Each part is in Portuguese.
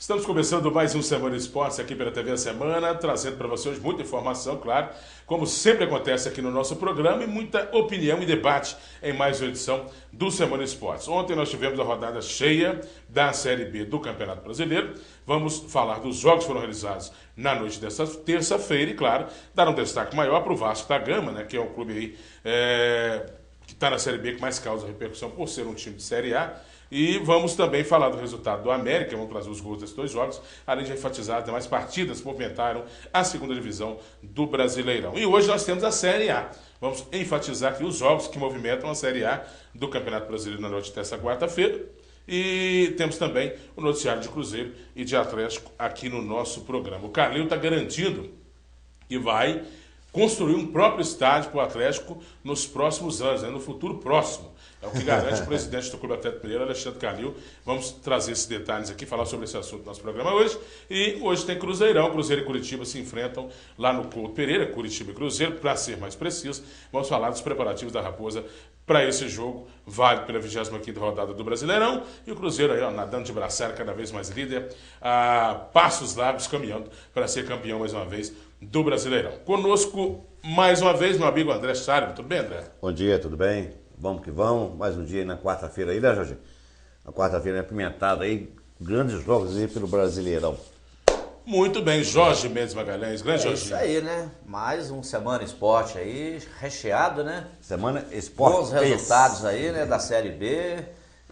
Estamos começando mais um Semana Esportes aqui pela TV A Semana, trazendo para vocês muita informação, claro, como sempre acontece aqui no nosso programa, e muita opinião e debate em mais uma edição do Semana Esportes. Ontem nós tivemos a rodada cheia da Série B do Campeonato Brasileiro. Vamos falar dos jogos que foram realizados na noite desta terça-feira e, claro, dar um destaque maior para o Vasco da Gama, né, que é um clube aí que está na Série B que mais causa repercussão por ser um time de Série A. E vamos também falar do resultado do América, vamos trazer os gols desses dois jogos, além de enfatizar as demais partidas que movimentaram a segunda divisão do Brasileirão. E hoje nós temos a Série A. Vamos enfatizar aqui os jogos que movimentam a Série A do Campeonato Brasileiro na noite desta quarta-feira. E temos também o noticiário de Cruzeiro e de Atlético aqui no nosso programa. O Carlinho está garantindo que vai construir um próprio estádio para o Atlético nos próximos anos, no futuro próximo. É o que garante o presidente do Clube Atlético Mineiro, Alexandre Calil. Vamos trazer esses detalhes aqui, falar sobre esse assunto no nosso programa hoje. E hoje tem Cruzeirão. Cruzeiro e Curitiba se enfrentam lá no Couto Pereira, Curitiba e Cruzeiro, para ser mais preciso. Vamos falar dos preparativos da Raposa para esse jogo, válido pela 25ª rodada do Brasileirão. E o Cruzeiro aí, nadando de braçada, cada vez mais líder, a passos largos, caminhando para ser campeão mais uma vez do Brasileirão. Conosco, mais uma vez, meu amigo André Sário. Tudo bem, André? Bom dia, tudo bem? Vamos que vamos. Mais um dia aí na quarta-feira aí, né, Jorge? Na quarta-feira apimentada aí, grandes jogos aí pelo Brasileirão. Muito bem, Jorge Mendes Magalhães, grande Jorge. Isso aí, né? Mais um Semana Esporte aí, recheado, né? Semana Esporte. Bons resultados aí, né, da Série B.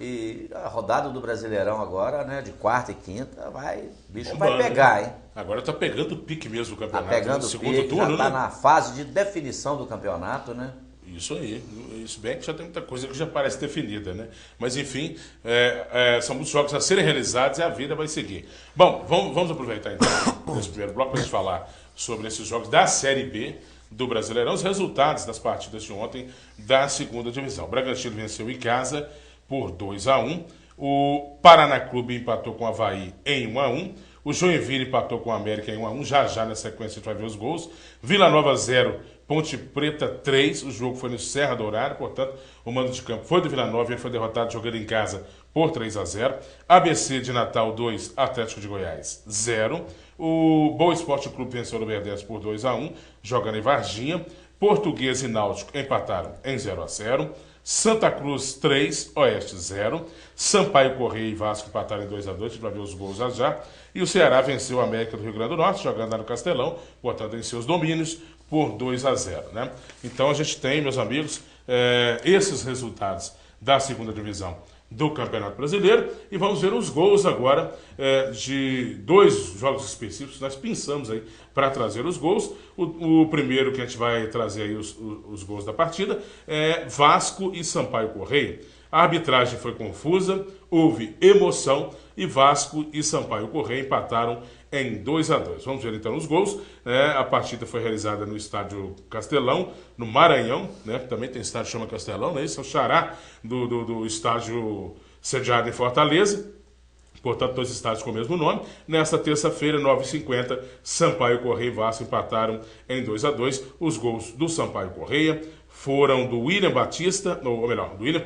E a rodada do Brasileirão agora, né, de quarta e quinta, o bicho vai pegar, hein? Agora tá pegando o pique mesmo do Tá campeonato. pegando no o segundo pique, turno, já tá né? na fase de definição do campeonato, né? Isso aí. Isso bem que já tem muita coisa que já parece definida, né? Mas, enfim, são muitos jogos a serem realizados e a vida vai seguir. Bom, vamos aproveitar, então, esse primeiro bloco para a gente falar sobre esses jogos da Série B do Brasileirão, os resultados das partidas de ontem da segunda divisão. O Bragantino venceu em casa por 2-1. O Paraná Clube empatou com o Avaí em 1-1. O Joinville empatou com o América em 1-1. Já na sequência a gente vai ver os gols. Vila Nova 0, Ponte Preta 3. O jogo foi no Serra Dourada, portanto, o mando de campo foi do Vila Nova e ele foi derrotado jogando em casa por 3-0. ABC de Natal 2, Atlético de Goiás 0. O Boa Esporte Clube venceu o Luverdense por 2-1, jogando em Varginha. Português e Náutico empataram em 0-0. Santa Cruz 3, Oeste 0. Sampaio Correia e Vasco empataram em 2-2, a gente vai ver os gols já. E o Ceará venceu o América do Rio Grande do Norte, jogando lá no Castelão, portanto em seus domínios, por 2-0. Né? Então a gente tem, meus amigos, esses resultados da segunda divisão do Campeonato Brasileiro. E vamos ver os gols agora de dois jogos específicos. Nós pensamos aí para trazer os gols. O primeiro que a gente vai trazer aí os gols da partida é Vasco e Sampaio Correia. A arbitragem foi confusa, houve emoção e Vasco e Sampaio Correia empataram em 2-2. Vamos ver então os gols. A partida foi realizada no estádio Castelão, no Maranhão, né? Também tem estádio que chama Castelão, né? Esse é o xará do estádio sediado em Fortaleza. Portanto, dois estádios com o mesmo nome. Nesta terça-feira, 9h50, Sampaio Correia e Vasco empataram em 2-2. Os gols do Sampaio Correia foram do William Batista, ou melhor, do William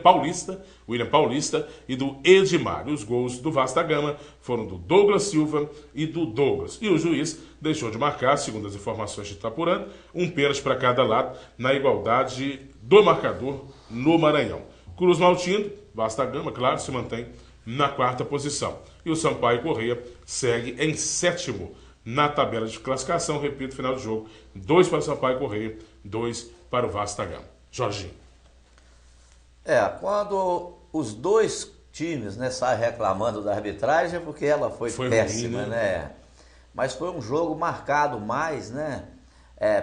Paulista e do Edmar. E os gols do Vasco da Gama foram do Douglas Silva e do Douglas. E o juiz deixou de marcar, segundo as informações de Itapurã, um pênalti para cada lado, na igualdade do marcador no Maranhão. Cruz Maltino, Vasco da Gama, claro, se mantém na quarta posição. E o Sampaio Correia segue em sétimo na tabela de classificação. Repito, final do jogo, 2 para o Sampaio Correia, 2 para o Vasco da Gama. Jorginho. Quando os dois times, né, saem reclamando da arbitragem é porque ela foi péssima, ruim, né? Mas foi um jogo marcado mais, né,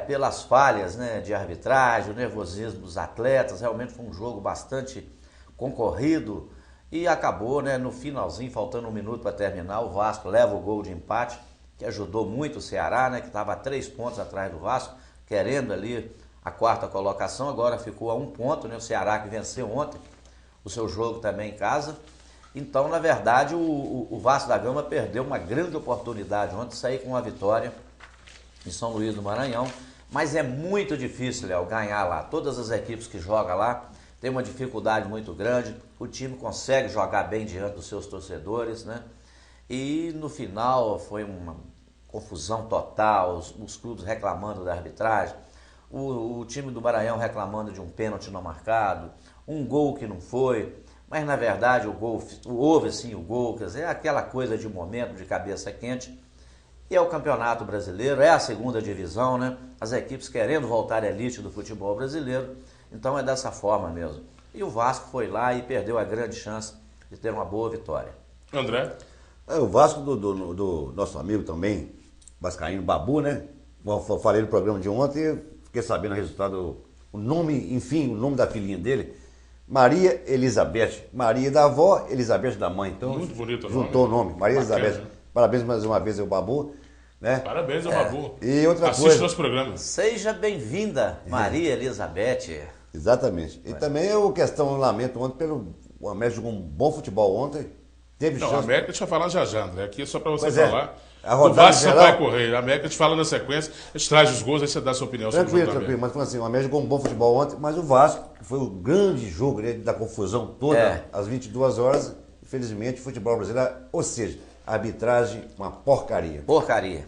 pelas falhas, né, de arbitragem, o nervosismo dos atletas. Realmente foi um jogo bastante concorrido e acabou, né, no finalzinho, faltando 1 minuto para terminar, o Vasco leva o gol de empate, que ajudou muito o Ceará, né, que estava a 3 pontos atrás do Vasco, querendo ali a quarta colocação. Agora ficou a 1 ponto, né? O Ceará que venceu ontem o seu jogo também em casa. Então, na verdade, o Vasco da Gama perdeu uma grande oportunidade ontem de sair com uma vitória em São Luís do Maranhão. Mas é muito difícil, Léo, ganhar lá. Todas as equipes que jogam lá têm uma dificuldade muito grande. O time consegue jogar bem diante dos seus torcedores, né? E no final foi uma confusão total, os clubes reclamando da arbitragem, o time do Maranhão reclamando de um pênalti não marcado, um gol que não foi, mas na verdade houve sim o gol, quer dizer, é aquela coisa de momento, de cabeça quente. E é o Campeonato Brasileiro, é a segunda divisão, né? As equipes querendo voltar à elite do futebol brasileiro, então é dessa forma mesmo. E o Vasco foi lá e perdeu a grande chance de ter uma boa vitória. André? O Vasco do nosso amigo também, vascaíno Babu, né? Eu falei no programa de ontem, fiquei sabendo o resultado, o nome da filhinha dele, Maria Elizabeth. Maria da avó, Elizabeth da mãe. Então, muito bonito o nome. Juntou o nome, Maria Bacana, Elizabeth. né? Parabéns mais uma vez ao Babu. Né? Parabéns ao Babu. E outra Assiste coisa. nosso programa. Seja bem-vinda, Maria Elizabeth. Exatamente. E também eu lamento ontem pelo o América jogou um bom futebol ontem. Teve Não, chance. a América deixa eu falar já, André. Aqui é só para você Pois falar. A rodada Vasco geral... Sampaio Correia. A América te fala na sequência, a gente traz os gols, aí você dá a sua opinião sobre o jogo. Tranquilo. Mas falando assim, o América jogou um bom futebol ontem, mas o Vasco, que foi o grande jogo da confusão toda, às 22 horas, infelizmente, o futebol brasileiro, ou seja, a arbitragem, uma porcaria. Porcaria.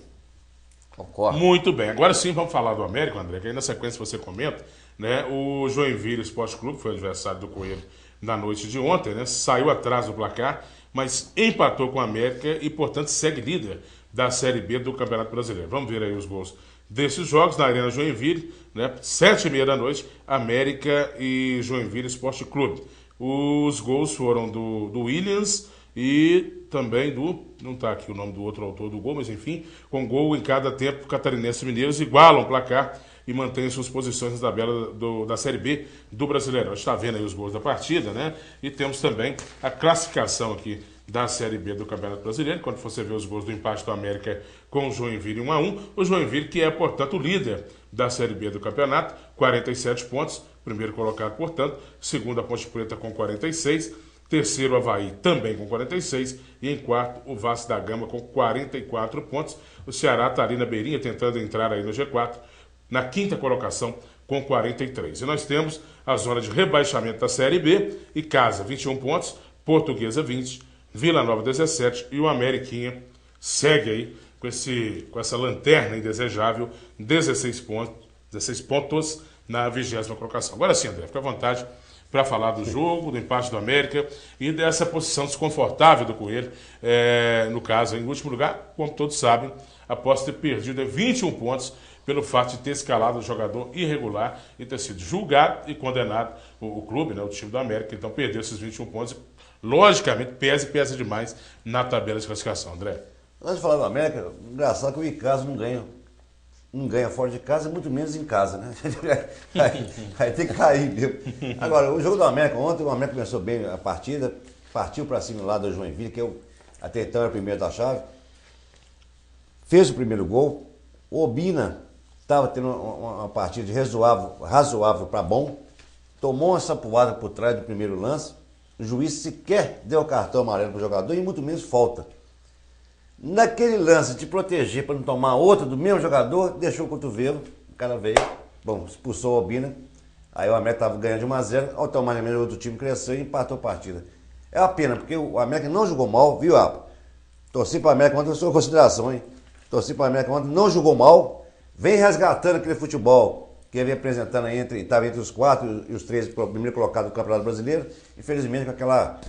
Concordo. Muito bem. Agora sim, vamos falar do América, André, que aí na sequência você comenta, né? O Joinville Esporte Clube, que foi adversário do Coelho na noite de ontem, né? Saiu atrás do placar, mas empatou com o América e, portanto, segue líder da Série B do Campeonato Brasileiro. Vamos ver aí os gols desses jogos na Arena Joinville, né? 7h30 da noite, América e Joinville Esporte Clube. Os gols foram do Williams e também não está aqui o nome do outro autor do gol, mas enfim, com gol em cada tempo, Catarinense e Mineiros igualam o placar e mantêm suas posições na tabela da Série B do Brasileirão. A gente está vendo aí os gols da partida, né? E temos também a classificação aqui da Série B do Campeonato Brasileiro, quando você vê os gols do empate do América com o Joinville 1-1, o Joinville que é, portanto, o líder da Série B do Campeonato, 47 pontos, primeiro colocado, portanto, segundo a Ponte Preta com 46, terceiro, o Avaí, também com 46. E em quarto, o Vasco da Gama com 44 pontos. O Ceará está ali na beirinha, tentando entrar aí no G4, na quinta colocação, com 43. E nós temos a zona de rebaixamento da Série B. E Casa, 21 pontos. Portuguesa, 20. Vila Nova, 17. E o Ameriquinha segue aí com essa lanterna indesejável, 16 pontos na 20ª colocação. Agora sim, André, fica à vontade para falar do jogo, do empate do América e dessa posição desconfortável do Coelho, no caso, em último lugar, como todos sabem, após ter perdido 21 pontos pelo fato de ter escalado o jogador irregular e ter sido julgado e condenado o clube, né, o time do América, então perdeu esses 21 pontos, logicamente pesa demais na tabela de classificação, André. Antes de falar do América, engraçado que o Icasa não ganha fora de casa, muito menos em casa, né? Aí tem que cair mesmo. Agora, o jogo do América ontem, o América começou bem a partida, partiu para cima lá do Joinville, que até então era o primeiro da chave, fez o primeiro gol, o Obina estava tendo uma partida de razoável para bom, tomou uma sapuada por trás do primeiro lance, o juiz sequer deu cartão amarelo para o jogador e muito menos falta. Naquele lance de proteger para não tomar outra do mesmo jogador, deixou o cotovelo, o cara veio, expulsou o Obina, aí o América estava ganhando de 1-0, automaticamente o outro time cresceu e empatou a partida. É uma pena, porque o América não jogou mal, viu, Apa? Torci para o América ontem, sua consideração, hein? Torci para o América ontem, não jogou mal, vem resgatando aquele futebol que ele vem apresentando aí, estava entre os 4 e os 3 primeiro colocados do Campeonato Brasileiro, infelizmente com aquela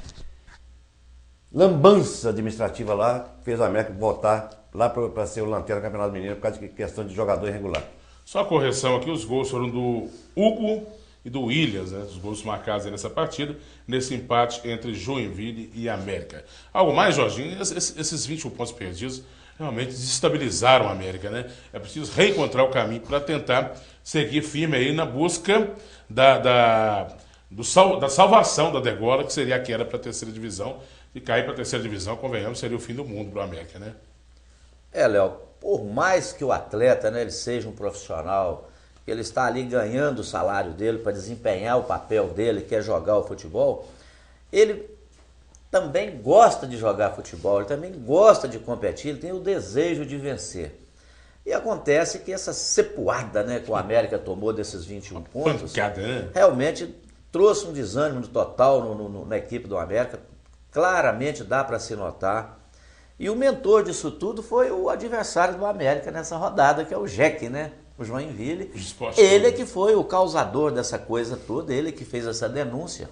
lambança administrativa lá, fez o América voltar lá para ser o lanterna do Campeonato Mineiro por causa de questão de jogador irregular. Só a correção aqui, os gols foram do Hugo e do Williams, né? Os gols marcados aí nessa partida, nesse empate entre Joinville e América. Algo mais, Jorginho? Esses 21 pontos perdidos realmente desestabilizaram a América, né? É preciso reencontrar o caminho para tentar seguir firme aí na busca da salvação da degola, que seria a queda para a terceira divisão. E cair para a terceira divisão, convenhamos, seria o fim do mundo para o América, né? Léo, por mais que o atleta, né, ele seja um profissional, ele está ali ganhando o salário dele para desempenhar o papel dele, que é jogar o futebol, ele também gosta de jogar futebol, ele também gosta de competir, ele tem o desejo de vencer. E acontece que essa cepuada, né, que o América tomou desses 21 pontos, realmente trouxe um desânimo total na equipe do América. Claramente dá para se notar. E o mentor disso tudo foi o adversário do América nessa rodada, que é o Jeque, né? O Joinville. Ele é que foi o causador dessa coisa toda, ele que fez essa denúncia.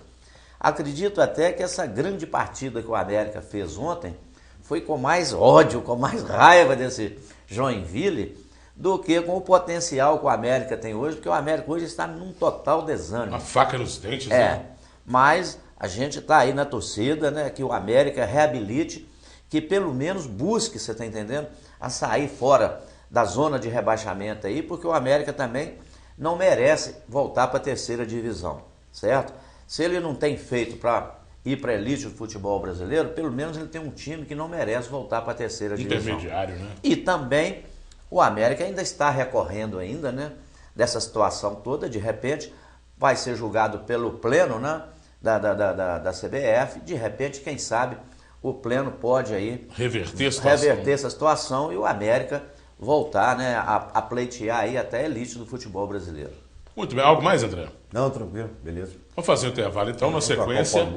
Acredito até que essa grande partida que o América fez ontem foi com mais ódio, com mais raiva desse Joinville do que com o potencial que o América tem hoje, porque o América hoje está num total desânimo. Uma faca nos dentes, né? Mas a gente está aí na torcida, né? Que o América reabilite, que pelo menos busque, você está entendendo, a sair fora da zona de rebaixamento aí, porque o América também não merece voltar para a terceira divisão, certo? Se ele não tem feito para ir para a elite do futebol brasileiro, pelo menos ele tem um time que não merece voltar para a terceira divisão. Intermediário, né? E também o América ainda está recorrendo ainda, né? Dessa situação toda, de repente vai ser julgado pelo pleno, né? Da CBF, de repente, quem sabe, o pleno pode aí reverter essa situação e o América voltar, né, a pleitear aí até a elite do futebol brasileiro. Muito bem. Algo mais, André? Não, tranquilo, beleza. Vamos fazer um intervalo, então. Na sequência,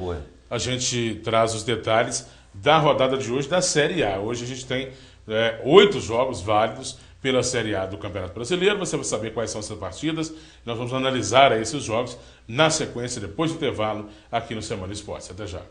a gente traz os detalhes da rodada de hoje da Série A. Hoje a gente tem 8 jogos válidos pela Série A do Campeonato Brasileiro. Você vai saber quais são essas partidas. Nós vamos analisar esses jogos na sequência, depois do intervalo, aqui no Semana Esportes. Até já.